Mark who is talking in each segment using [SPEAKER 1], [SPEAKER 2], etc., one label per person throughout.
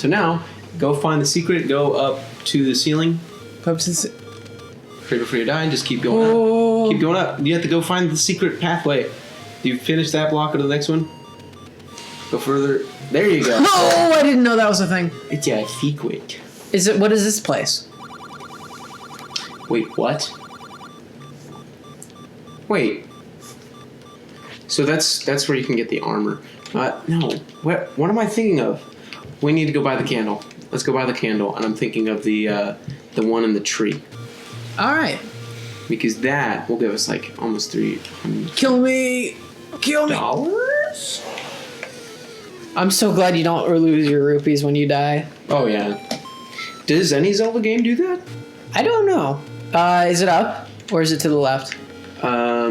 [SPEAKER 1] So now, go find the secret. Go up to the ceiling.
[SPEAKER 2] Up to the...
[SPEAKER 1] Right before you die, and just keep going up. Keep going up. You have to go find the secret pathway. Do you finish that block or the next one? Go further. There you go.
[SPEAKER 2] Oh, I didn't know that was a thing.
[SPEAKER 1] It's a secret.
[SPEAKER 2] Is it? What is this place?
[SPEAKER 1] Wait, what? Wait. So that's where you can get the armor. No. What am I thinking of? We need to go buy the candle. Let's go buy the candle. And I'm thinking of the one in the tree.
[SPEAKER 2] All right.
[SPEAKER 1] Because that will give us like almost $300.
[SPEAKER 2] Kill me. Kill me.
[SPEAKER 1] Dollars?
[SPEAKER 2] I'm so glad you don't lose your rupees when you die.
[SPEAKER 1] Oh, yeah. Does any Zelda game do that?
[SPEAKER 2] I don't know. Is it up or is it to the left?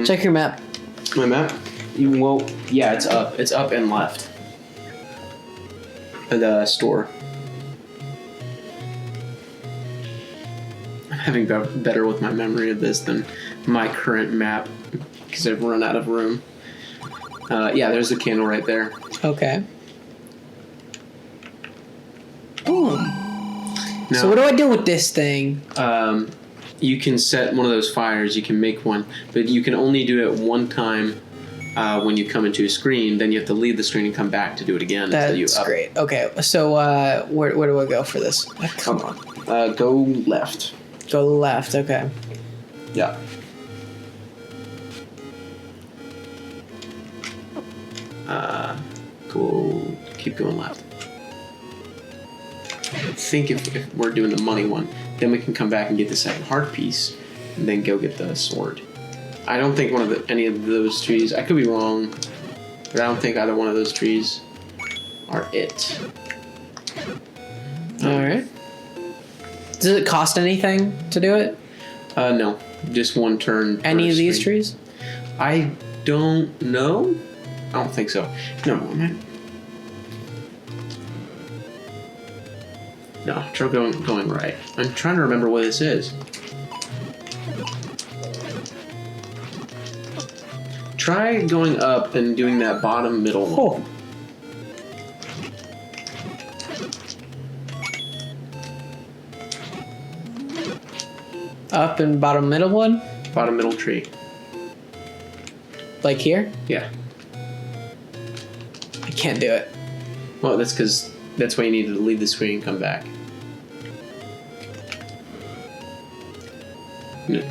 [SPEAKER 2] Check your map.
[SPEAKER 1] My map? Well, yeah, it's up. It's up and left. The store. I'm having better with my memory of this than my current map because I've run out of room. Yeah, there's the candle right there.
[SPEAKER 2] Okay. Boom.
[SPEAKER 1] Now,
[SPEAKER 2] So what do I do with this thing?
[SPEAKER 1] You can set one of those fires. You can make one, but you can only do it one time when you come into a screen. Then you have to leave the screen and come back to do it again.
[SPEAKER 2] That's great. Okay, so where do I go for this? Come on.
[SPEAKER 1] Go left.
[SPEAKER 2] Go left. Okay.
[SPEAKER 1] Yeah. Keep going left. I think if we're doing the money one, then we can come back and get the second heart piece, and then go get the sword. I don't think any of those trees. I could be wrong, but I don't think either one of those trees are it.
[SPEAKER 2] All right. Does it cost anything to do it?
[SPEAKER 1] No, just one turn.
[SPEAKER 2] Any of these trees?
[SPEAKER 1] I don't know. I don't think so. No, man. No, try going right. I'm trying to remember what this is. Try going up and doing that bottom middle one.
[SPEAKER 2] Up and bottom middle one?
[SPEAKER 1] Bottom middle tree.
[SPEAKER 2] Like here?
[SPEAKER 1] Yeah.
[SPEAKER 2] I can't do it.
[SPEAKER 1] Well, that's because that's why you need to leave the screen and come back. No.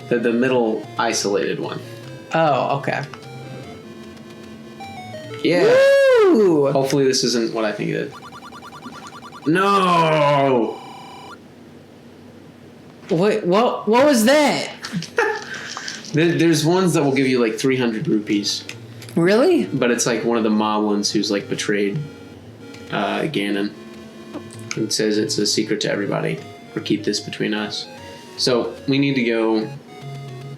[SPEAKER 1] The middle isolated one.
[SPEAKER 2] Oh, okay.
[SPEAKER 1] Yeah.
[SPEAKER 2] Woo!
[SPEAKER 1] Hopefully this isn't what I think it is. No!
[SPEAKER 2] What was that?
[SPEAKER 1] There's ones that will give you like 300 rupees.
[SPEAKER 2] Really?
[SPEAKER 1] But it's like one of the moblins who's like betrayed Ganon. It says it's a secret to everybody. Or keep this between us. So we need to go.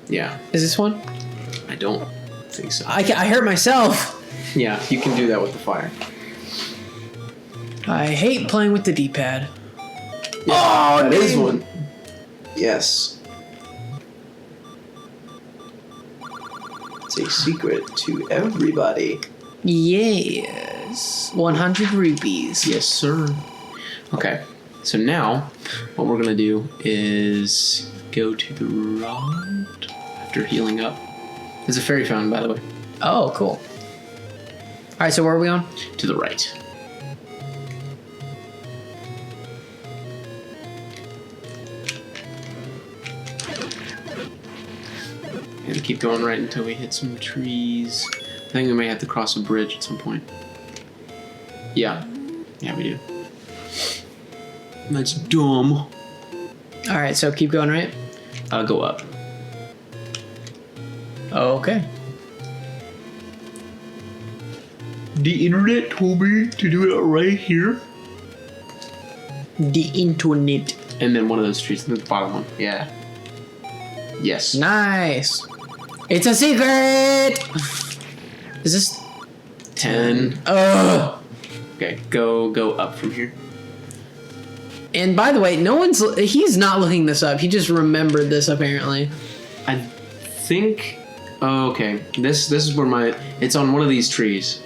[SPEAKER 1] Yeah.
[SPEAKER 2] Is this one?
[SPEAKER 1] I don't think so.
[SPEAKER 2] I hurt myself.
[SPEAKER 1] Yeah, you can do that with the fire.
[SPEAKER 2] I hate playing with the D-pad.
[SPEAKER 1] Yeah, that is one. Yes. It's a secret to everybody.
[SPEAKER 2] Yes. 100 rupees.
[SPEAKER 1] Yes, sir. Okay. So now, what we're going to do is go to the right after healing up. There's a fairy fountain, by the way.
[SPEAKER 2] Oh, cool. All right, so where are we on?
[SPEAKER 1] To the right. And keep going right until we hit some trees. I think we may have to cross a bridge at some point. Yeah. Yeah, we do. That's dumb.
[SPEAKER 2] All right, so keep going right?
[SPEAKER 1] Go up.
[SPEAKER 2] Oh, okay.
[SPEAKER 1] The internet told me to do it right here.
[SPEAKER 2] The internet.
[SPEAKER 1] And then one of those trees, the bottom one. Yeah. Yes.
[SPEAKER 2] Nice. It's a secret. Is this
[SPEAKER 1] 10?
[SPEAKER 2] Ugh.
[SPEAKER 1] Okay, go up from here.
[SPEAKER 2] And by the way, he's not looking this up. He just remembered this apparently.
[SPEAKER 1] I think. Oh, okay. This is where it's on one of these trees.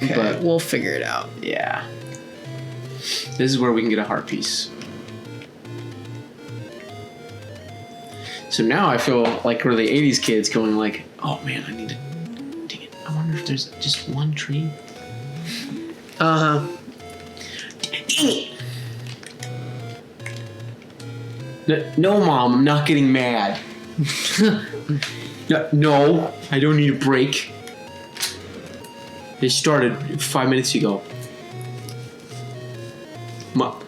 [SPEAKER 2] Okay,
[SPEAKER 1] But
[SPEAKER 2] we'll figure it out.
[SPEAKER 1] yeah, this is where we can get a heart piece. So now I feel like we're the '80s kids going like, oh man, I need to. Dang it! I wonder if there's just one tree.
[SPEAKER 2] Uh huh.
[SPEAKER 1] No, Mom, I'm not getting mad. No, I don't need a break. It started 5 minutes ago. Mom!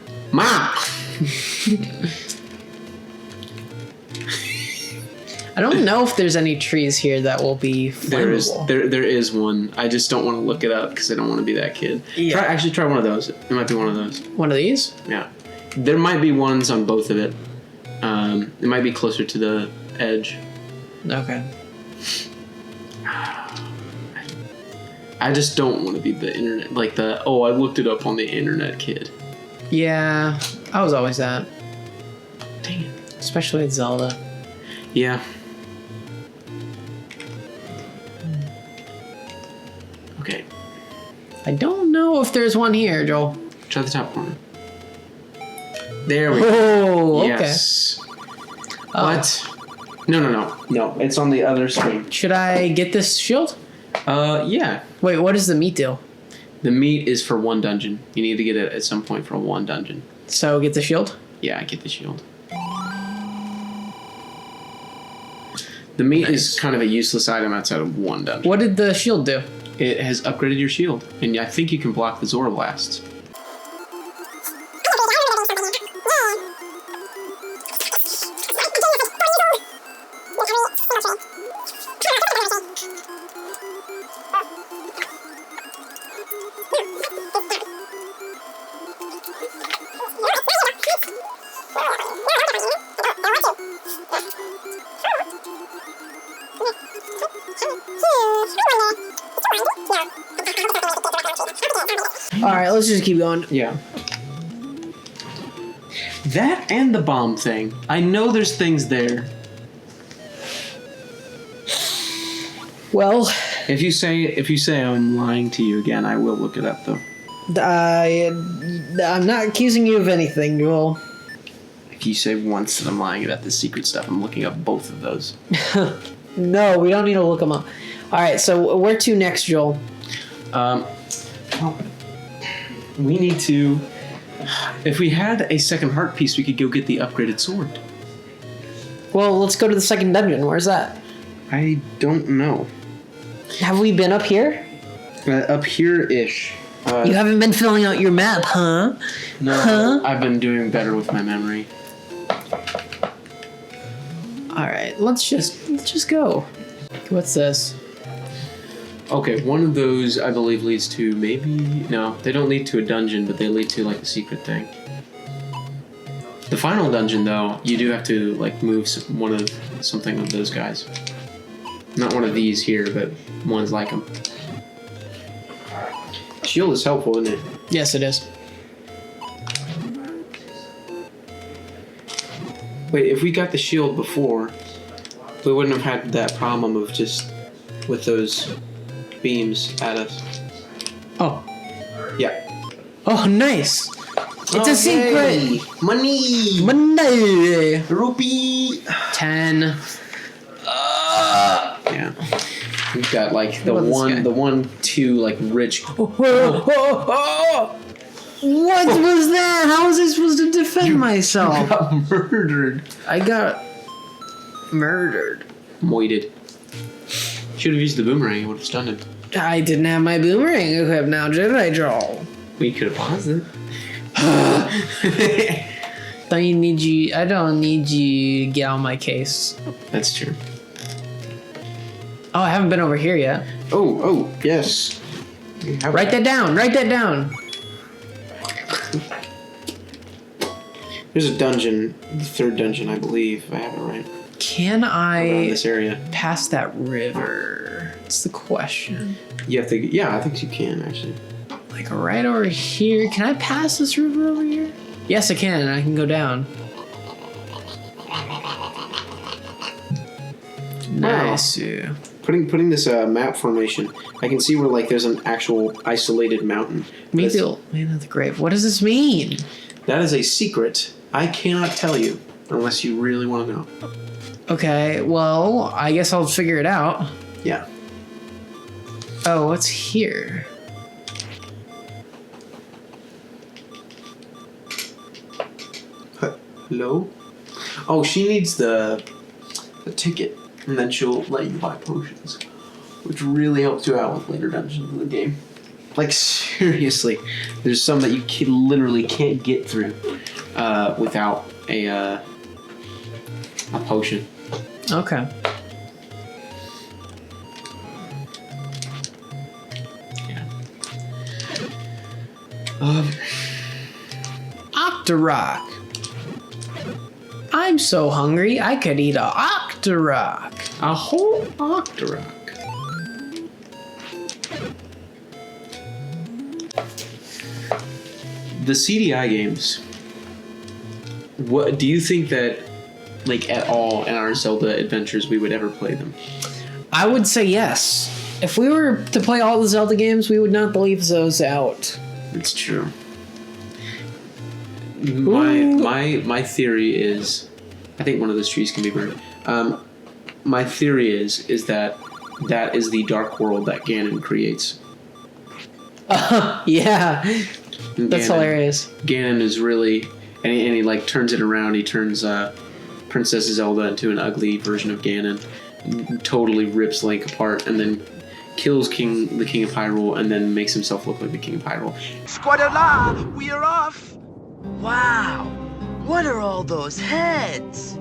[SPEAKER 2] I don't know if there's any trees here that will be flammable.
[SPEAKER 1] There is one. I just don't want to look it up because I don't want to be that kid.
[SPEAKER 2] Yeah.
[SPEAKER 1] Try one of those. It might be one of those.
[SPEAKER 2] One of these?
[SPEAKER 1] Yeah. There might be ones on both of it. It might be closer to the edge.
[SPEAKER 2] Okay.
[SPEAKER 1] I just don't want to be the internet, like the, oh, I looked it up on the internet kid.
[SPEAKER 2] Yeah, I was always that.
[SPEAKER 1] Dang it.
[SPEAKER 2] Especially with Zelda.
[SPEAKER 1] Yeah. Okay.
[SPEAKER 2] I don't know if there's one here, Joel.
[SPEAKER 1] Try the top corner. There we go.
[SPEAKER 2] Oh, okay.
[SPEAKER 1] Yes. What? No. It's on the other screen.
[SPEAKER 2] Should I get this shield?
[SPEAKER 1] Yeah.
[SPEAKER 2] Wait, what does the meat do?
[SPEAKER 1] The meat is for one dungeon. You need to get it at some point for one dungeon.
[SPEAKER 2] So get the shield?
[SPEAKER 1] Yeah, get the shield. The meat is kind of a useless item outside of one dungeon.
[SPEAKER 2] What did the shield do?
[SPEAKER 1] It has upgraded your shield, and I think you can block the Zora blasts.
[SPEAKER 2] Alright, let's just keep going.
[SPEAKER 1] Yeah. That and the bomb thing. I know there's things there.
[SPEAKER 2] Well,
[SPEAKER 1] If you say I'm lying to you again, I will look it up though.
[SPEAKER 2] I'm not accusing you of anything, Joel.
[SPEAKER 1] If you say once that I'm lying about the secret stuff, I'm looking up both of those.
[SPEAKER 2] No, we don't need to look them up. Alright, so where to next, Joel?
[SPEAKER 1] Well, we need to. If we had a second heart piece, we could go get the upgraded sword.
[SPEAKER 2] Well, let's go to the second dungeon. Where's that?
[SPEAKER 1] I don't know.
[SPEAKER 2] Have we been up here?
[SPEAKER 1] Up here-ish.
[SPEAKER 2] You haven't been filling out your map, huh?
[SPEAKER 1] No,
[SPEAKER 2] Huh?
[SPEAKER 1] I've been doing better with my memory.
[SPEAKER 2] Alright, let's just go. What's this?
[SPEAKER 1] Okay, one of those I believe leads to no, they don't lead to a dungeon, but they lead to like a secret thing. The final dungeon though, you do have to like move something of those guys. Not one of these here, but ones like them. Shield is helpful, isn't it?
[SPEAKER 2] Yes, it is.
[SPEAKER 1] Wait, if we got the shield before, we wouldn't have had that problem of just with those beams at us.
[SPEAKER 2] Oh.
[SPEAKER 1] Yeah.
[SPEAKER 2] Oh, nice. It's a secret.
[SPEAKER 1] Money.
[SPEAKER 2] Monday.
[SPEAKER 1] Rupee.
[SPEAKER 2] 10.
[SPEAKER 1] Yeah. We've got like the
[SPEAKER 2] What about this guy?
[SPEAKER 1] two like rich.
[SPEAKER 2] What was that? How was I supposed to defend myself?
[SPEAKER 1] Got murdered.
[SPEAKER 2] I got murdered.
[SPEAKER 1] Moited. Should have used the boomerang. It would have stunned him.
[SPEAKER 2] I didn't have my boomerang equipped now, did I, Joel?
[SPEAKER 1] We could have paused it.
[SPEAKER 2] I don't need you to get on my case.
[SPEAKER 1] That's true.
[SPEAKER 2] Oh, I haven't been over here yet.
[SPEAKER 1] Oh, yes.
[SPEAKER 2] Write that down. Write that down.
[SPEAKER 1] There's a dungeon, the third dungeon, I believe, if I have it right.
[SPEAKER 2] Can
[SPEAKER 1] Around
[SPEAKER 2] I
[SPEAKER 1] this area.
[SPEAKER 2] pass that river? It's the question.
[SPEAKER 1] You have to. Yeah, I think you can actually.
[SPEAKER 2] Like right over here. Can I pass this river over here? Yes, I can. I can go down. Nice.
[SPEAKER 1] putting this map formation, I can see where like there's an actual isolated mountain.
[SPEAKER 2] Me too. Man of the grave. What does this mean?
[SPEAKER 1] That is a secret. I cannot tell you unless you really want to know.
[SPEAKER 2] Okay, well, I guess I'll figure it out.
[SPEAKER 1] Yeah.
[SPEAKER 2] Oh, what's here?
[SPEAKER 1] Hello? Oh, she needs the ticket, and then she'll let you buy potions, which really helps you out with later dungeons in the game. Like, seriously, there's some that you literally can't get through without a potion.
[SPEAKER 2] Okay.
[SPEAKER 1] Yeah.
[SPEAKER 2] Octorok. I'm so hungry, I could eat a Octorok.
[SPEAKER 1] A whole Octorok. The CDI games. What do you think that, like, at all in our Zelda adventures, we would ever play them?
[SPEAKER 2] I would say yes. If we were to play all the Zelda games, we would not leave those out.
[SPEAKER 1] It's true. My theory is, I think one of those trees can be burned. My theory is that is the dark world that Ganon creates.
[SPEAKER 2] Yeah. That's hilarious.
[SPEAKER 1] Ganon is really, and he like turns it around. He turns Princess Zelda into an ugly version of Ganon. Totally rips Link apart, and then kills the King of Hyrule, and then makes himself look like the King of Hyrule.
[SPEAKER 3] Squadala, we are off! Wow, what are all those heads?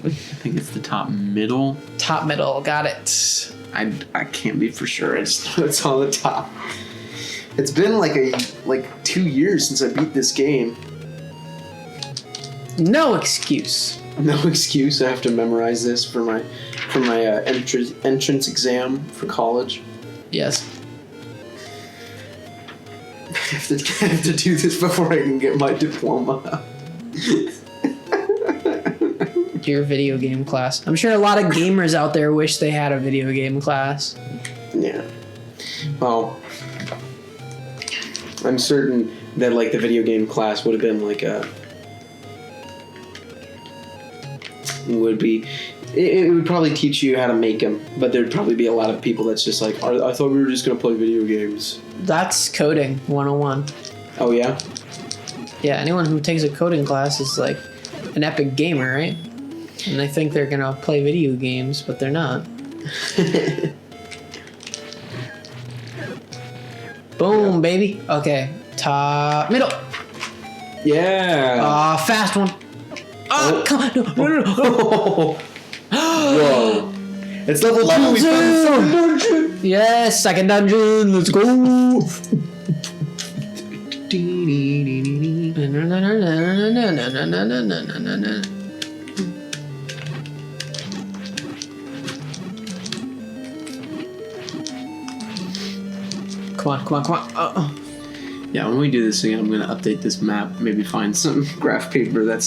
[SPEAKER 1] I think it's the top middle.
[SPEAKER 2] Top middle, got it.
[SPEAKER 1] I can't be for sure. I just know it's on the top. It's been like 2 years since I beat this game.
[SPEAKER 2] No excuse.
[SPEAKER 1] No excuse. I have to memorize this for my entrance exam for college.
[SPEAKER 2] Yes.
[SPEAKER 1] I have to do this before I can get my diploma.
[SPEAKER 2] Your video game class. I'm sure a lot of gamers out there wish they had a video game class.
[SPEAKER 1] Yeah. Well, I'm certain that like the video game class would have been like it would probably teach you how to make them, but there'd probably be a lot of people that's just like, I thought we were just gonna play video games.
[SPEAKER 2] That's coding 101.
[SPEAKER 1] Oh yeah?
[SPEAKER 2] Yeah, anyone who takes a coding class is like an epic gamer, right? And they think they're gonna play video games, but they're not. Boom, baby. Okay, top, middle.
[SPEAKER 1] Yeah.
[SPEAKER 2] Fast one. Oh, come on. No.
[SPEAKER 1] Whoa. It's level 2.
[SPEAKER 2] Level
[SPEAKER 1] We found the
[SPEAKER 2] 2.
[SPEAKER 1] second dungeon.
[SPEAKER 2] Yes, second dungeon. Let's go. Come on.
[SPEAKER 1] Yeah, when we do this again, I'm going to update this map. Maybe find some graph paper that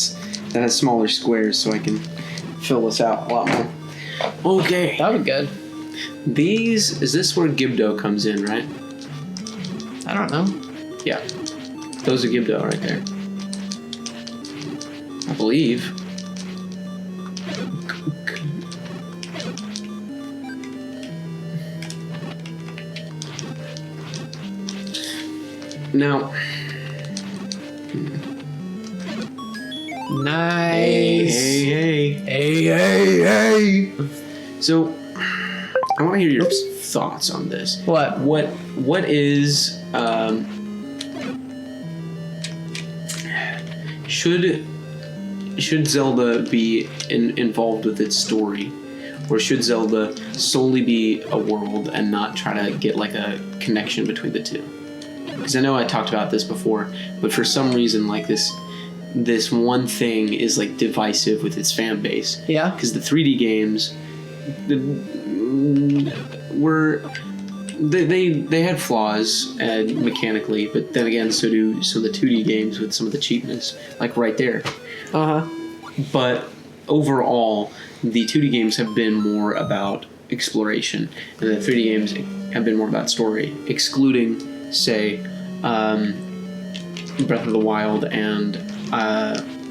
[SPEAKER 1] has smaller squares so I can fill this out a lot more. Okay.
[SPEAKER 2] That would be good.
[SPEAKER 1] Is this where Gibdo comes in, right?
[SPEAKER 2] I don't know.
[SPEAKER 1] Yeah. Those are Gibdo right there. I believe. Now.
[SPEAKER 2] Nice.
[SPEAKER 1] Hey. So, I want to hear your thoughts on this.
[SPEAKER 2] What?
[SPEAKER 1] What is should should Zelda be involved with its story, or should Zelda solely be a world and not try to get like a connection between the two? Because I know I talked about this before, but for some reason, like this one thing is like divisive with its fan base.
[SPEAKER 2] Yeah.
[SPEAKER 1] Because the 3D games they had flaws mechanically, but then again, so the 2D games with some of the cheapness, like right there. But overall, the 2D games have been more about exploration, and the 3D games have been more about story, excluding, say, Breath of the Wild and,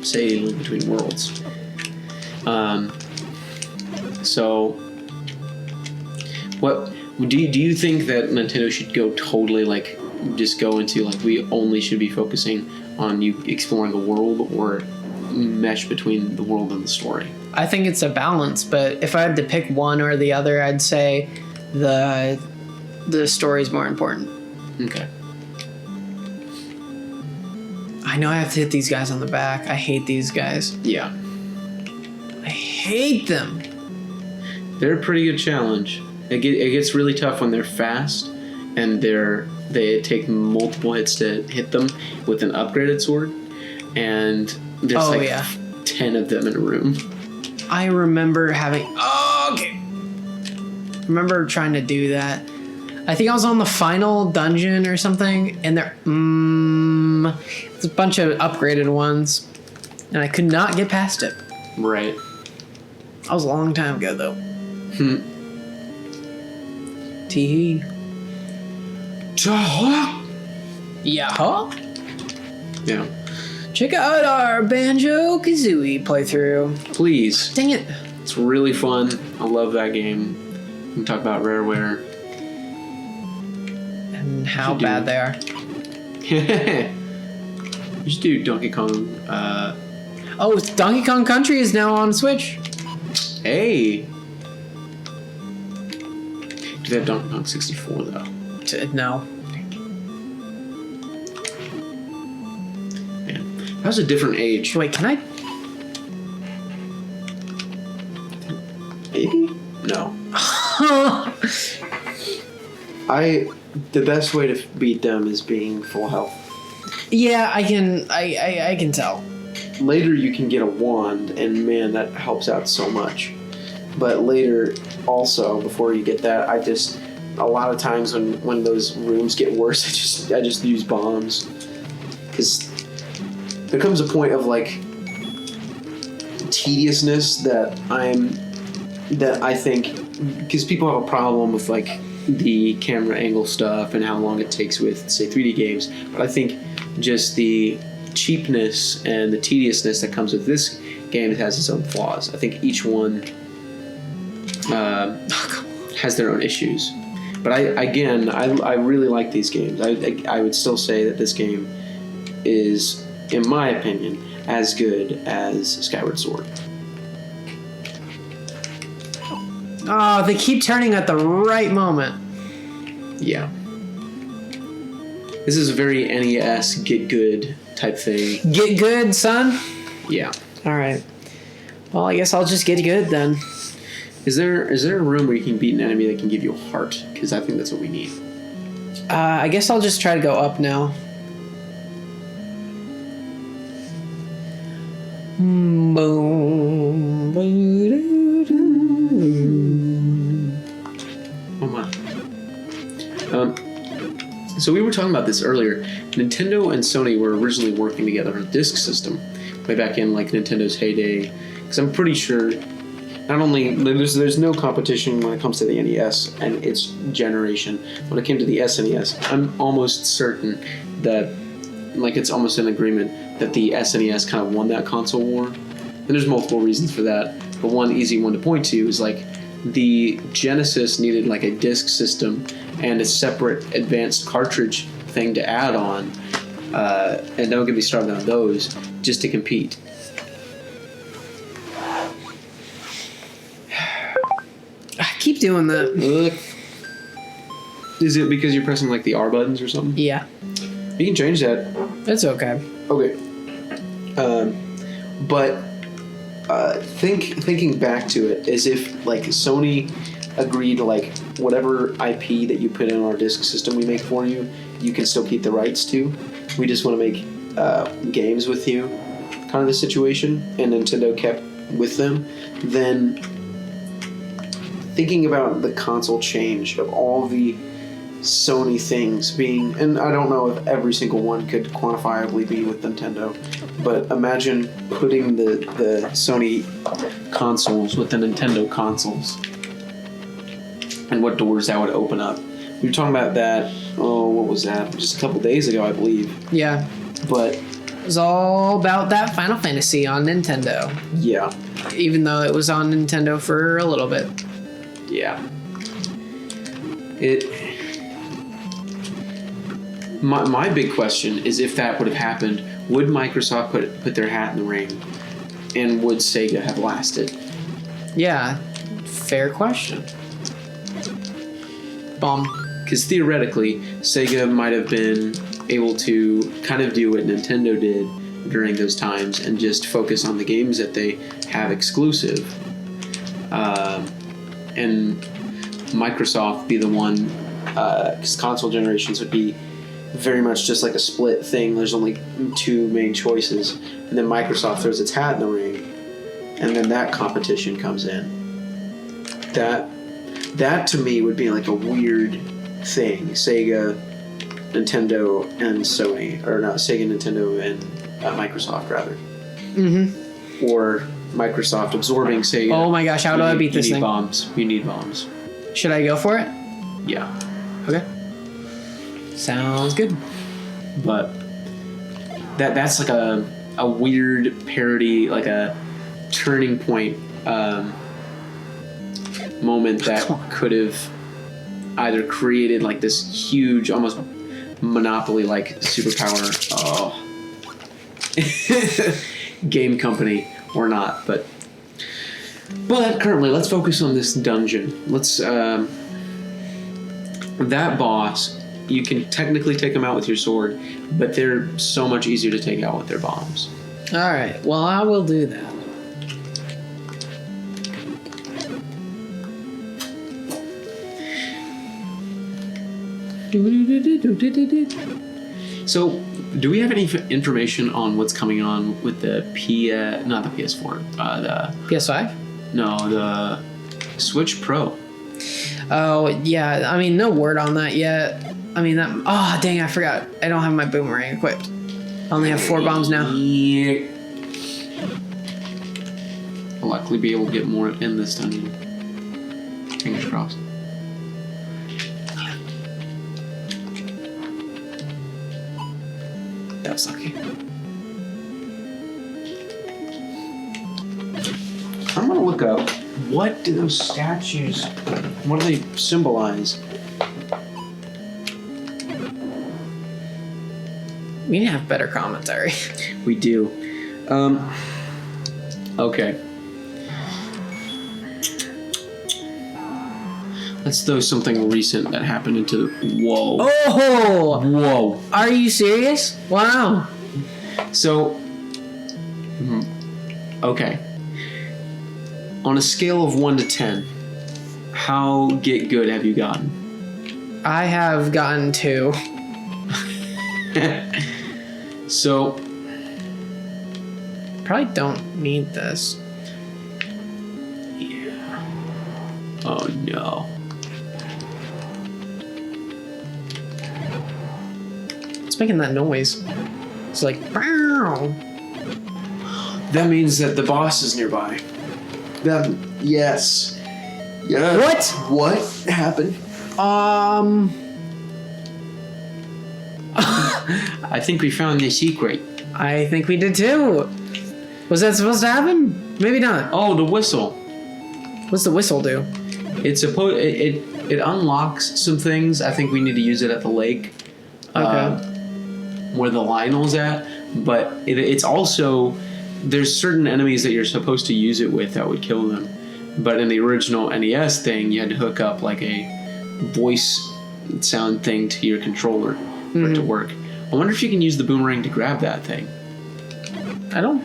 [SPEAKER 1] say, Link Between Worlds. So, what do you think that Nintendo should go totally like just go into like we only should be focusing on you exploring the world, or mesh between the world and the story?
[SPEAKER 2] I think it's a balance, but if I had to pick one or the other, I'd say the story's more important.
[SPEAKER 1] Okay.
[SPEAKER 2] I know I have to hit these guys on the back. I hate these guys.
[SPEAKER 1] Yeah.
[SPEAKER 2] I hate them.
[SPEAKER 1] They're a pretty good challenge. It gets really tough when they're fast and they take multiple hits to hit them with an upgraded sword, and there's 10 of them in a room.
[SPEAKER 2] I remember remember trying to do that. I think I was on the final dungeon or something, and it's a bunch of upgraded ones, and I could not get past it.
[SPEAKER 1] Right.
[SPEAKER 2] That was a long time ago, though. Tee. Yeah.
[SPEAKER 1] Yeah.
[SPEAKER 2] Check out our Banjo-Kazooie playthrough.
[SPEAKER 1] Please.
[SPEAKER 2] Dang it.
[SPEAKER 1] It's really fun. I love that game. We can talk about Rareware.
[SPEAKER 2] And how bad they are.
[SPEAKER 1] You should do Donkey Kong.
[SPEAKER 2] Donkey Kong Country is now on Switch.
[SPEAKER 1] Hey. Do they have Donkey Kong 64 though?
[SPEAKER 2] No.
[SPEAKER 1] Man, that was a different age.
[SPEAKER 2] Wait, can I?
[SPEAKER 1] Maybe? No. The best way to beat them is being full health.
[SPEAKER 2] Yeah, I can tell.
[SPEAKER 1] Later you can get a wand, and man, that helps out so much. But later, also, before you get that, a lot of times when those rooms get worse, I just use bombs. Because there comes a point of like tediousness that I think, because people have a problem with like the camera angle stuff and how long it takes with, say, 3D games, but I think just the cheapness and the tediousness that comes with this game, it has its own flaws. I think each one has their own issues. But I really like these games. I would still say that this game is, in my opinion, as good as Skyward Sword.
[SPEAKER 2] Oh, they keep turning at the right moment.
[SPEAKER 1] Yeah. This is a very NES get good type thing.
[SPEAKER 2] Get good, son?
[SPEAKER 1] Yeah.
[SPEAKER 2] All right. Well, I guess I'll just get good then.
[SPEAKER 1] Is there a room where you can beat an enemy that can give you a heart? Because I think that's what we need.
[SPEAKER 2] I guess I'll just try to go up now. Boom.
[SPEAKER 1] Oh my. So we were talking about this earlier. Nintendo and Sony were originally working together on a disc system way back in like Nintendo's heyday. Because I'm pretty sure not only there's no competition when it comes to the NES and its generation. When it came to the SNES, I'm almost certain that like it's almost an agreement that the SNES kind of won that console war. And there's multiple reasons for that. But one easy one to point to is like the Genesis needed like a disc system and a separate advanced cartridge thing to add on. And don't get me started on those just to compete.
[SPEAKER 2] I keep doing that.
[SPEAKER 1] Look. Is it because you're pressing like the R buttons or something?
[SPEAKER 2] Yeah.
[SPEAKER 1] You can change that.
[SPEAKER 2] It's okay.
[SPEAKER 1] Okay. But thinking back to it, as if like Sony agreed, like whatever IP that you put in our disc system we make for you, you can still keep the rights to. We just want to make games with you, kind of the situation, and Nintendo kept with them. Then thinking about the console change of all the Sony things being, and I don't know if every single one could quantifiably be with Nintendo, but imagine putting the Sony consoles with the Nintendo consoles and what doors that would open up. We were talking about that, what was that? Just a couple days ago, I believe.
[SPEAKER 2] Yeah.
[SPEAKER 1] But
[SPEAKER 2] it was all about that Final Fantasy on Nintendo.
[SPEAKER 1] Yeah.
[SPEAKER 2] Even though it was on Nintendo for a little bit.
[SPEAKER 1] Yeah. My big question is, if that would have happened, would Microsoft put their hat in the ring, and would Sega have lasted?
[SPEAKER 2] Yeah, fair question.
[SPEAKER 1] Because theoretically, Sega might have been able to kind of do what Nintendo did during those times and just focus on the games that they have exclusive, and Microsoft be the one, because console generations would be very much just like a split thing. There's only two main choices, and then Microsoft throws its hat in the ring, and then that competition comes in. That to me would be like a weird thing. Sega, Nintendo, and Sony, or not Sega, Nintendo, and Microsoft rather.
[SPEAKER 2] Mm-hmm.
[SPEAKER 1] Or Microsoft absorbing Sega.
[SPEAKER 2] Oh my gosh, how do I beat this thing?
[SPEAKER 1] You need bombs.
[SPEAKER 2] Should I go for it?
[SPEAKER 1] Yeah.
[SPEAKER 2] Okay. Sounds good.
[SPEAKER 1] But that's like a weird parody, like a turning point moment that could have either created like this huge, almost Monopoly-like superpower game company or not. But currently, let's focus on this dungeon. Let's that boss. You can technically take them out with your sword, but they're so much easier to take out with their bombs.
[SPEAKER 2] All right. Well, I will do that.
[SPEAKER 1] So, do we have any information on what's coming on with the not the PS4, the
[SPEAKER 2] PS5?
[SPEAKER 1] No, the Switch Pro.
[SPEAKER 2] Oh yeah. I mean, no word on that yet. I mean, that. Oh dang! I forgot. I don't have my boomerang equipped. I only have 4 bombs now.
[SPEAKER 1] Yeah. I'll likely be able to get more in this dungeon. Fingers crossed.
[SPEAKER 2] That was lucky.
[SPEAKER 1] I'm gonna look up, what do those statues, what do they symbolize?
[SPEAKER 2] We need to have better commentary.
[SPEAKER 1] We do. Okay. Let's throw something recent that happened into the... Whoa.
[SPEAKER 2] Oh!
[SPEAKER 1] Whoa.
[SPEAKER 2] Are you serious? Wow.
[SPEAKER 1] So... Okay. On a scale of 1 to 10, how get good have you gotten?
[SPEAKER 2] I have gotten 2.
[SPEAKER 1] So...
[SPEAKER 2] Probably don't need this.
[SPEAKER 1] Yeah. Oh no.
[SPEAKER 2] It's making that noise. It's like, "Bow."
[SPEAKER 1] That means that the boss is nearby. Yes. Yeah.
[SPEAKER 2] What?
[SPEAKER 1] What happened? I think we found the secret.
[SPEAKER 2] I think we did too. Was that supposed to happen? Maybe not.
[SPEAKER 1] Oh, the whistle.
[SPEAKER 2] What's the whistle do?
[SPEAKER 1] It's supposed. It unlocks some things. I think we need to use it at the lake.
[SPEAKER 2] Okay.
[SPEAKER 1] Where the Lionel's at, but it's also, there's certain enemies that you're supposed to use it with that would kill them, but in the original NES thing, you had to hook up like a voice sound thing to your controller for it to work. I wonder if you can use the boomerang to grab that thing.
[SPEAKER 2] I don't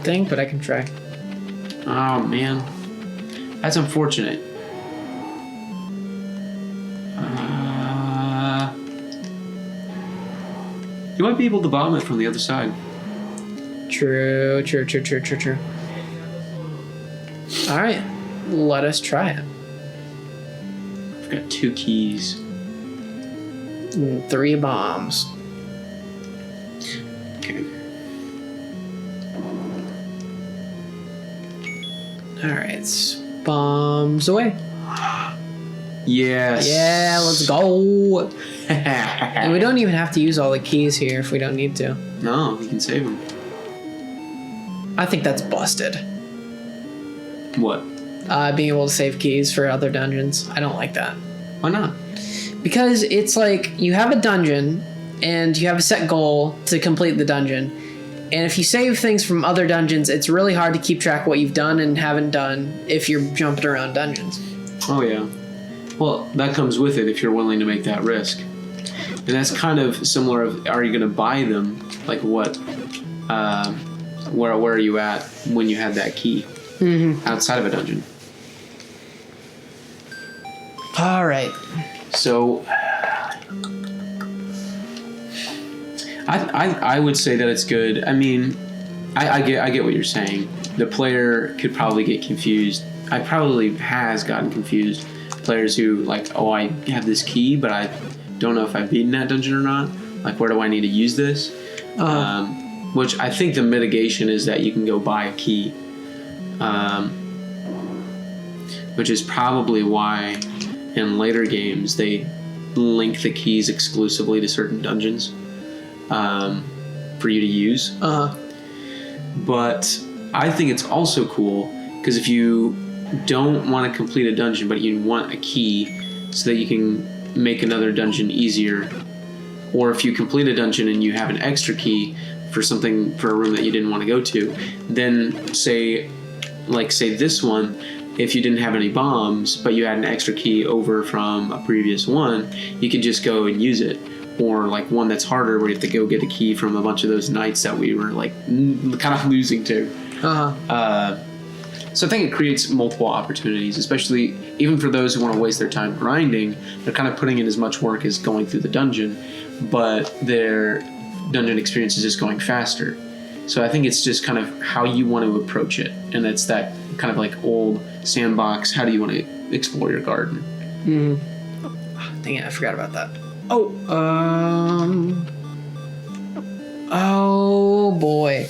[SPEAKER 2] think, but I can try.
[SPEAKER 1] Oh man, that's unfortunate. You might be able to bomb it from the other side.
[SPEAKER 2] True. All right, let us try it.
[SPEAKER 1] I've got 2 keys.
[SPEAKER 2] 3 bombs.
[SPEAKER 1] Okay.
[SPEAKER 2] All right, bombs away.
[SPEAKER 1] Yes.
[SPEAKER 2] Yeah, let's go. And we don't even have to use all the keys here if we don't need to.
[SPEAKER 1] No, you can save them.
[SPEAKER 2] I think that's busted.
[SPEAKER 1] What?
[SPEAKER 2] Being able to save keys for other dungeons. I don't like that.
[SPEAKER 1] Why not?
[SPEAKER 2] Because it's like you have a dungeon and you have a set goal to complete the dungeon. And if you save things from other dungeons, it's really hard to keep track of what you've done and haven't done if you're jumping around dungeons.
[SPEAKER 1] Oh, yeah. Well, that comes with it if you're willing to make that risk. And that's kind of similar of, are you going to buy them? Like what? Where are you at when you had that key?
[SPEAKER 2] Mm-hmm.
[SPEAKER 1] Outside of a dungeon.
[SPEAKER 2] All right.
[SPEAKER 1] So I would say that it's good. I mean, I get what you're saying. The player could probably get confused. I probably has gotten confused. Players who like, oh, I have this key, but I don't know if I've beaten that dungeon or not. Like, where do I need to use this? Which I think the mitigation is that you can go buy a key. Which is probably why in later games they link the keys exclusively to certain dungeons for you to use. But I think it's also cool because if you don't want to complete a dungeon but you want a key so that you can make another dungeon easier, or if you complete a dungeon and you have an extra key for something, for a room that you didn't want to go to, then say this one, if you didn't have any bombs but you had an extra key over from a previous one, you could just go and use it. Or like one that's harder where you have to go get a key from a bunch of those knights that we were like kind of losing to. So I think it creates multiple opportunities, especially even for those who want to waste their time grinding. They're kind of putting in as much work as going through the dungeon, but their dungeon experience is just going faster. So I think it's just kind of how you want to approach it, and it's that kind of like old sandbox. How do you want to explore your garden?
[SPEAKER 2] Dang it, I forgot about that. Oh boy.